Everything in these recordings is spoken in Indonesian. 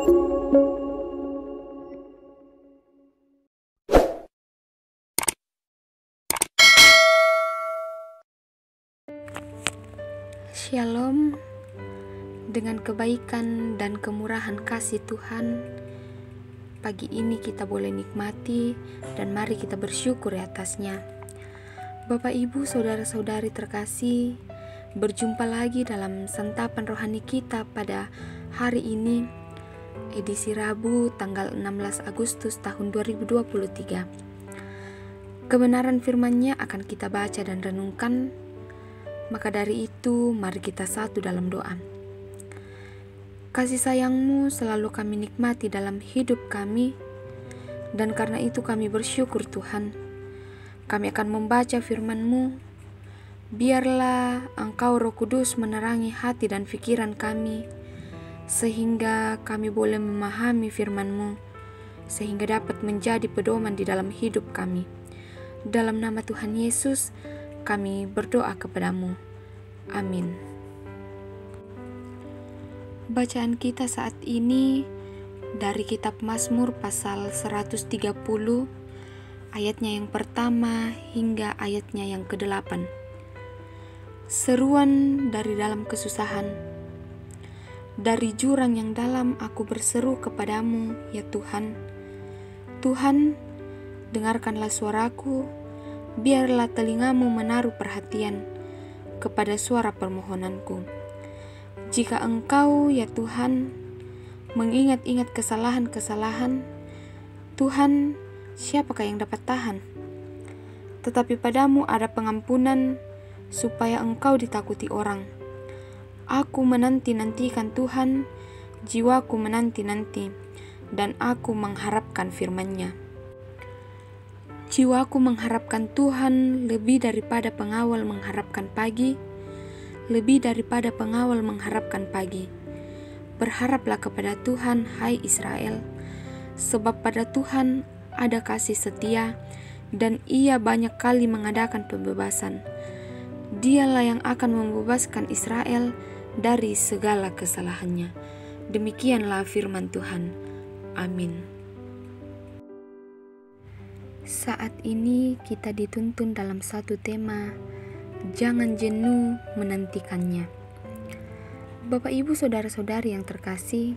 Shalom. Dengan kebaikan dan kemurahan kasih Tuhan, pagi ini kita boleh nikmati dan mari kita bersyukur atasnya. Bapak, Ibu, saudara-saudari terkasih, berjumpa lagi dalam santapan rohani kita pada hari ini, edisi Rabu tanggal 16 Agustus tahun 2023. Kebenaran firman-Nya akan kita baca dan renungkan. Maka dari itu, mari kita satu dalam doa. Kasih sayang-Mu selalu kami nikmati dalam hidup kami, dan karena itu kami bersyukur Tuhan. Kami akan membaca firman-Mu. Biarlah Engkau Roh Kudus menerangi hati dan pikiran kami, sehingga kami boleh memahami firman-Mu, sehingga dapat menjadi pedoman di dalam hidup kami. Dalam nama Tuhan Yesus, kami berdoa kepadamu. Amin. Bacaan kita saat ini dari kitab Mazmur pasal 130, ayatnya yang pertama hingga ayatnya yang ke-8. Seruan dari dalam kesusahan. Dari jurang yang dalam aku berseru kepadamu, ya Tuhan. Tuhan, dengarkanlah suaraku. Biarlah telingamu menaruh perhatian kepada suara permohonanku. Jika Engkau, ya Tuhan, mengingat-ingat kesalahan-kesalahan, Tuhan, siapakah yang dapat tahan? Tetapi padamu ada pengampunan, supaya Engkau ditakuti orang. Aku menanti-nantikan Tuhan, jiwaku menanti-nanti, dan aku mengharapkan firman-Nya. Jiwaku mengharapkan Tuhan lebih daripada pengawal mengharapkan pagi, lebih daripada pengawal mengharapkan pagi. Berharaplah kepada Tuhan, hai Israel, sebab pada Tuhan ada kasih setia, dan Ia banyak kali mengadakan pembebasan. Dialah yang akan membebaskan Israel dari segala kesalahannya. Demikianlah firman Tuhan. Amin. Saat ini kita dituntun dalam satu tema, jangan jenuh menantikannya. Bapak, Ibu, saudara-saudari yang terkasih,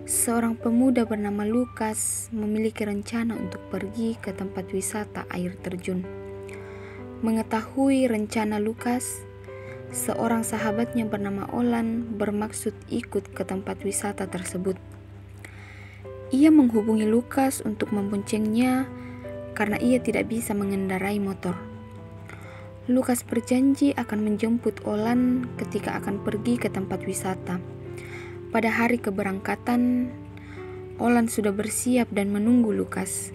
seorang pemuda bernama Lukas memiliki rencana untuk pergi ke tempat wisata air terjun. Mengetahui rencana Lukas, seorang sahabatnya bernama Olan bermaksud ikut ke tempat wisata tersebut. Ia menghubungi Lukas untuk memboncengnya karena ia tidak bisa mengendarai motor. Lukas berjanji akan menjemput Olan ketika akan pergi ke tempat wisata. Pada hari keberangkatan, Olan sudah bersiap dan menunggu Lukas.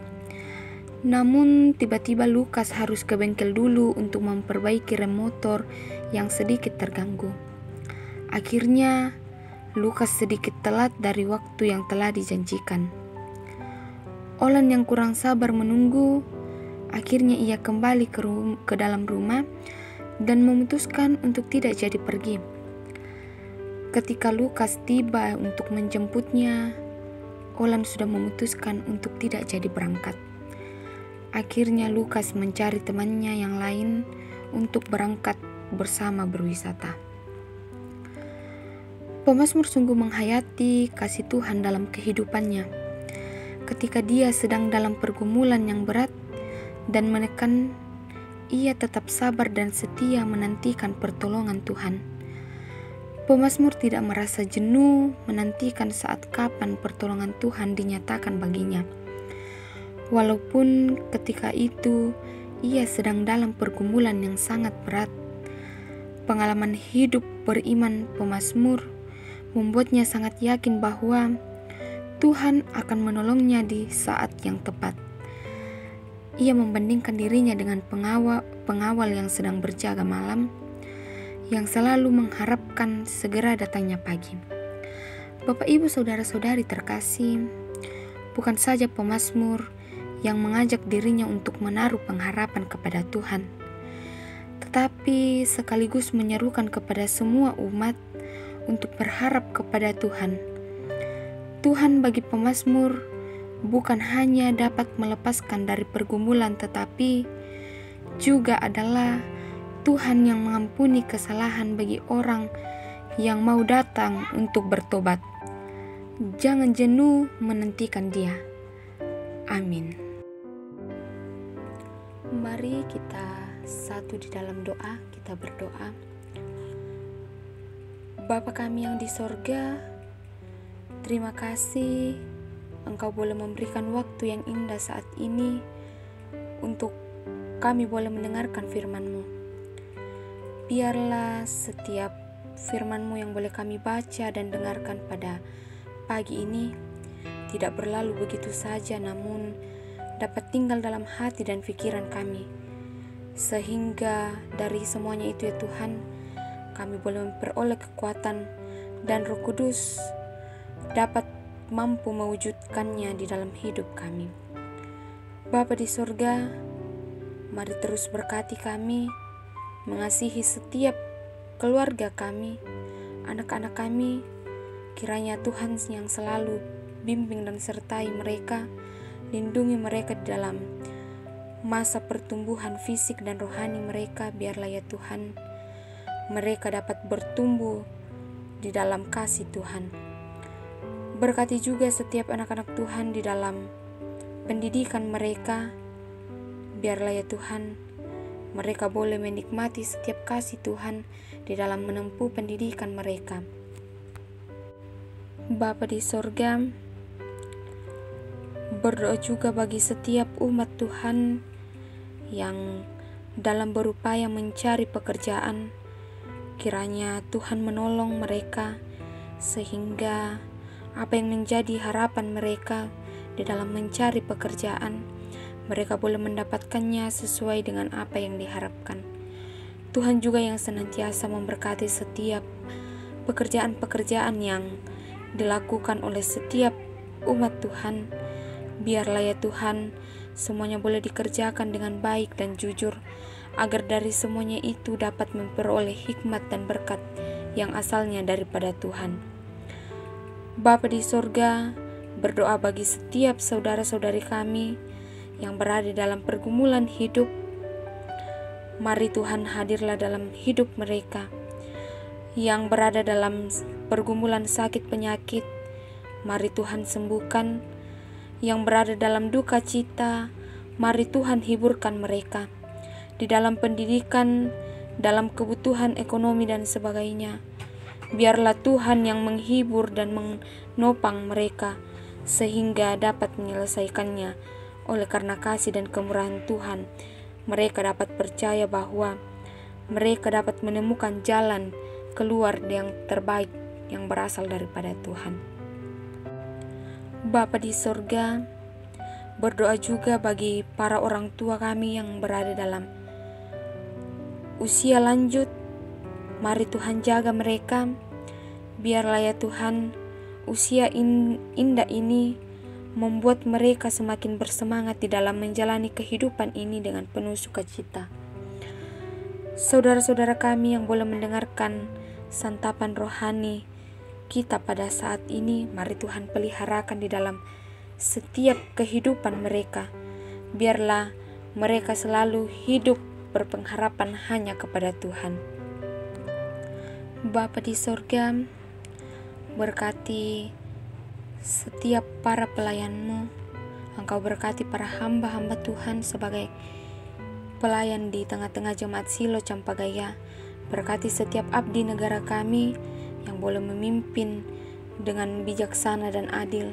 Namun tiba-tiba Lukas harus ke bengkel dulu untuk memperbaiki rem motor yang sedikit terganggu. Akhirnya, Lukas sedikit telat dari waktu yang telah dijanjikan. Olan yang kurang sabar menunggu, akhirnya ia kembali ke dalam rumah dan memutuskan untuk tidak jadi pergi. Ketika Lukas tiba untuk menjemputnya, Olan sudah memutuskan untuk tidak jadi berangkat. Akhirnya Lukas mencari temannya yang lain untuk berangkat bersama berwisata. Pemazmur sungguh menghayati kasih Tuhan dalam kehidupannya. Ketika dia sedang dalam pergumulan yang berat dan menekan, ia tetap sabar dan setia menantikan pertolongan Tuhan. Pemazmur tidak merasa jenuh menantikan saat kapan pertolongan Tuhan dinyatakan baginya. Walaupun ketika itu ia sedang dalam pergumulan yang sangat berat, pengalaman hidup beriman pemazmur membuatnya sangat yakin bahwa Tuhan akan menolongnya di saat yang tepat. Ia membandingkan dirinya dengan pengawal yang sedang berjaga malam, yang selalu mengharapkan segera datangnya pagi. Bapak, Ibu, saudara-saudari terkasih, bukan saja pemazmur yang mengajak dirinya untuk menaruh pengharapan kepada Tuhan, tetapi sekaligus menyerukan kepada semua umat untuk berharap kepada Tuhan. Tuhan bagi pemazmur bukan hanya dapat melepaskan dari pergumulan, tetapi juga adalah Tuhan yang mengampuni kesalahan bagi orang yang mau datang untuk bertobat. Jangan jenuh menantikan Dia. Amin. Mari kita satu di dalam doa, kita berdoa. Bapa kami yang di sorga, terima kasih Engkau boleh memberikan waktu yang indah saat ini untuk kami boleh mendengarkan firman-Mu. Biarlah setiap firman-Mu yang boleh kami baca dan dengarkan pada pagi ini tidak berlalu begitu saja, namun dapat tinggal dalam hati dan pikiran kami, sehingga dari semuanya itu ya Tuhan, kami boleh memperoleh kekuatan dan Roh Kudus dapat mampu mewujudkannya di dalam hidup kami. Bapa di surga, mari terus berkati kami, mengasihi setiap keluarga kami, anak-anak kami. Kiranya Tuhan yang selalu bimbing dan sertai mereka, lindungi mereka di dalam masa pertumbuhan fisik dan rohani mereka. Biarlah ya Tuhan, mereka dapat bertumbuh di dalam kasih Tuhan. Berkati juga setiap anak-anak Tuhan di dalam pendidikan mereka. Biarlah ya Tuhan, mereka boleh menikmati setiap kasih Tuhan di dalam menempuh pendidikan mereka. Bapa di sorga, berdoa juga bagi setiap umat Tuhan yang dalam berupaya mencari pekerjaan. Kiranya Tuhan menolong mereka sehingga apa yang menjadi harapan mereka di dalam mencari pekerjaan, mereka boleh mendapatkannya sesuai dengan apa yang diharapkan. Tuhan juga yang senantiasa memberkati setiap pekerjaan-pekerjaan yang dilakukan oleh setiap umat Tuhan. Biarlah ya Tuhan, semuanya boleh dikerjakan dengan baik dan jujur, agar dari semuanya itu dapat memperoleh hikmat dan berkat yang asalnya daripada Tuhan. Bapa di sorga, berdoa bagi setiap saudara-saudari kami yang berada dalam pergumulan hidup. Mari Tuhan hadirlah dalam hidup mereka yang berada dalam pergumulan sakit penyakit. Mari Tuhan sembuhkan. Yang berada dalam duka cita, mari Tuhan hiburkan mereka. Di dalam pendidikan, dalam kebutuhan ekonomi dan sebagainya, biarlah Tuhan yang menghibur dan menopang mereka sehingga dapat menyelesaikannya. Oleh karena kasih dan kemurahan Tuhan, mereka dapat percaya bahwa mereka dapat menemukan jalan keluar yang terbaik yang berasal daripada Tuhan. Bapa di sorga, berdoa juga bagi para orang tua kami yang berada dalam usia lanjut. Mari Tuhan jaga mereka. Biarlah ya Tuhan, usia indah ini membuat mereka semakin bersemangat di dalam menjalani kehidupan ini dengan penuh sukacita. Saudara-saudara kami yang boleh mendengarkan santapan rohani kita pada saat ini, mari Tuhan peliharakan di dalam setiap kehidupan mereka. Biarlah mereka selalu hidup berpengharapan hanya kepada Tuhan. Bapa di sorga, berkati setiap para pelayan-Mu. Engkau berkati para hamba-hamba Tuhan sebagai pelayan di tengah-tengah jemaat Silo Campagaya. Berkati setiap abdi negara kami yang boleh memimpin dengan bijaksana dan adil.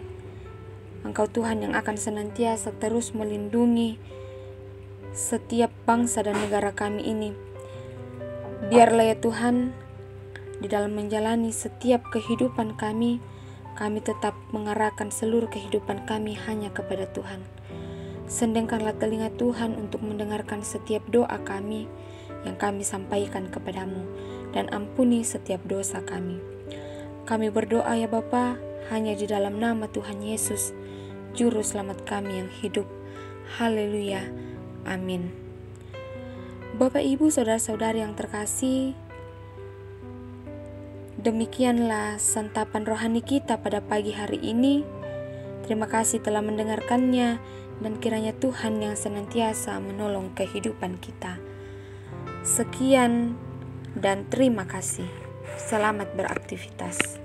Engkau Tuhan yang akan senantiasa terus melindungi setiap bangsa dan negara kami ini. Biarlah ya Tuhan, di dalam menjalani setiap kehidupan kami tetap mengarahkan seluruh kehidupan kami hanya kepada Tuhan. Sendengkanlah telinga Tuhan untuk mendengarkan setiap doa kami yang kami sampaikan kepadamu, dan ampuni setiap dosa kami. Kami berdoa ya Bapa, hanya di dalam nama Tuhan Yesus, Juru Selamat kami yang hidup. Haleluya. Amin. Bapak, Ibu, saudara-saudari yang terkasih, Demikianlah santapan rohani kita pada pagi hari ini. Terima kasih telah mendengarkannya, dan kiranya Tuhan yang senantiasa menolong kehidupan kita. Sekian dan terima kasih. Selamat beraktivitas.